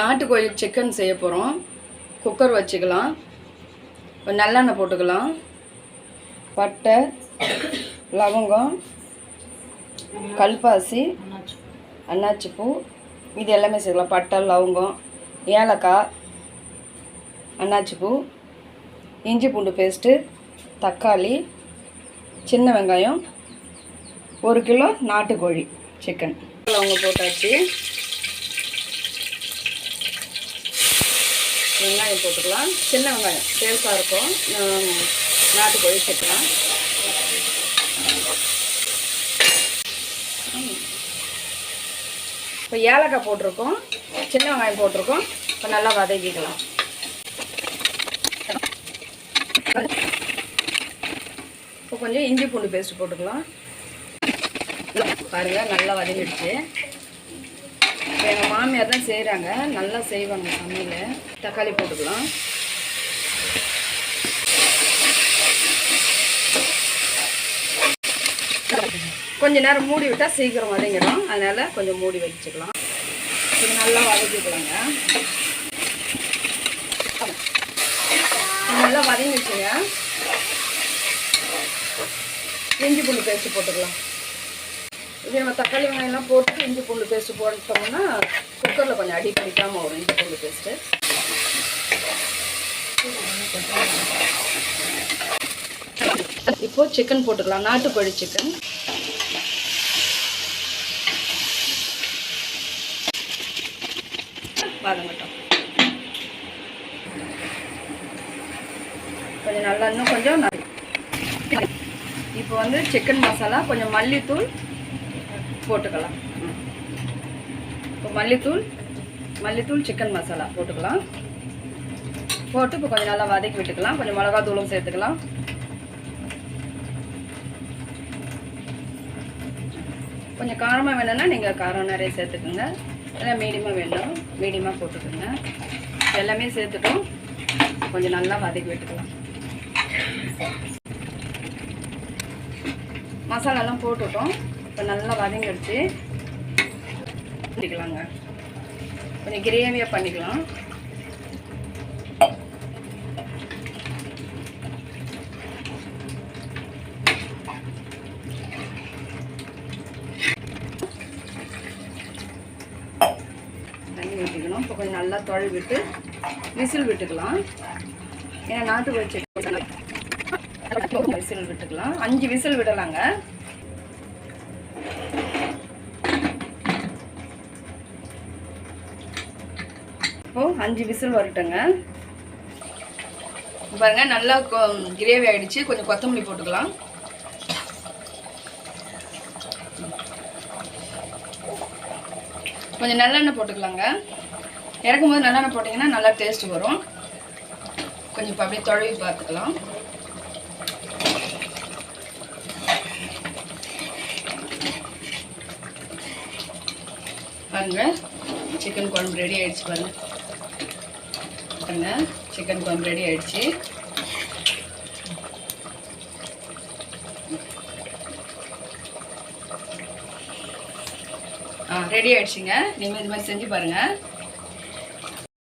நாட்டுக்கோழி சிக்கன் செய்ய போகிறோம். குக்கர் வச்சுக்கலாம். நல்லெண்ணெய் போட்டுக்கலாம். பட்டை, லவங்கம், கல்பாசி, அன்னாச்சிப்பூ இது எல்லாமே சேர்க்கலாம். பட்டை, லவங்கம், ஏலக்காய், அன்னாச்சிப்பூ, இஞ்சி பூண்டு பேஸ்ட்டு, தக்காளி, சின்ன வெங்காயம், 1 கிலோ நாட்டுக்கோழி சிக்கன். லவங்கம் போட்டாச்சு. வெங்காயம் போட்டுக்கலாம். சின்ன வெங்காயம் டேஸ்ட்டாக இருக்கும். நாட்டுக்கோழி சேர்க்கலாம். இப்போ ஏலக்காய் போட்டிருக்கோம், சின்ன வெங்காயம் போட்டிருக்கோம். இப்போ நல்லா வதக்கிக்கலாம். இப்போ கொஞ்சம் இஞ்சி பூண்டு பேஸ்ட் போட்டுக்கலாம். பாருங்கள், நல்லா வதங்கிடுச்சு. இப்போ எங்கள் மாமியார் தான் செய்கிறாங்க, நல்லா செய்வாங்க சமையல். தக்காளி போட்டுக்கலாம். கொஞ்சம் நேரம் மூடி விட்டால் சீக்கிரம் வதங்கிடும், அதனால் கொஞ்சம் மூடி வச்சுக்கலாம். கொஞ்சம் நல்லா வதக்கிக்கலாங்க. நல்லா வதங்கிடுச்சுங்க. இஞ்சி பூண்டு பேஸ்ட்டு போட்டுக்கலாம். இது நம்ம தக்காளி வெங்காயம்லாம் போட்டு இஞ்சி பூண்டு பேஸ்ட்டு போட்டோம்னா குக்கரில் கொஞ்சம் அடி பிடிக்காமல் வரும். இஞ்சி பூண்டு பேஸ்ட்டு இப்போது சிக்கன் போட்டுக்கலாம். நாட்டுக்கோழி சிக்கன் வதங்கட்டும். கொஞ்சம் நல்லா இன்னும் கொஞ்சம் இப்போ வந்து சிக்கன் மசாலா, கொஞ்சம் மல்லித்தூள் போட்டுக்கலாம். இப்போ மல்லித்தூள் சிக்கன் மசாலா போட்டுக்கலாம். போட்டு இப்போ கொஞ்சம் நல்லா வதக்கி விட்டுக்கலாம். கொஞ்சம் மிளகாத்தூளும் சேர்த்துக்கலாம். கொஞ்சம் காரமாக வேணும்னா நீங்கள் காரம் நிறைய சேர்த்துக்குங்க. இல்லை மீடியமாக வேணும், மீடியமாக போட்டுக்கோங்க. எல்லாமே சேர்த்துட்டோம். கொஞ்சம் நல்லா வதக்கி விட்டுக்கலாம். மசாலாலாம் போட்டுட்டோம். இப்போ நல்லா வதங்கிடுச்சு. பண்ணிக்கலாங்க. கொஞ்சம் கிரேவியாக பண்ணிக்கலாம். தண்ணி ஊற்றிக்கணும். இப்போ கொஞ்சம் நல்லா தொழி விட்டு விசில் விட்டுக்கலாம். ஏன்னா நாட்டுக்கோழி சிக்கன் விசில் விட்டுக்கலாம். 5 விசில் விடலாங்க. இப்போ 5 விசில் வரட்டுங்க. பாருங்க, நல்லா கிரேவி ஆயிடுச்சு. கொஞ்சம் கொத்தமல்லி போட்டுக்கலாம். கொஞ்சம் நல்லெண்ணெய் போட்டுக்கலாங்க. இறக்கும்போது நல்லெண்ணெய் போட்டிங்கன்னா நல்லா டேஸ்ட் வரும். கொஞ்சம் இப்போ அப்படியே தொழவி பார்த்துக்கலாம். பாருங்க, சிக்கன் குழம்பு ரெடி ஆயிடுச்சு. பாருங்க, சிக்கன் குழம்பு ரெடி ஆயிடுச்சு. ரெடி ஆயிடுச்சுங்க. நீங்கள் இது மாதிரி செஞ்சு பாருங்கள்.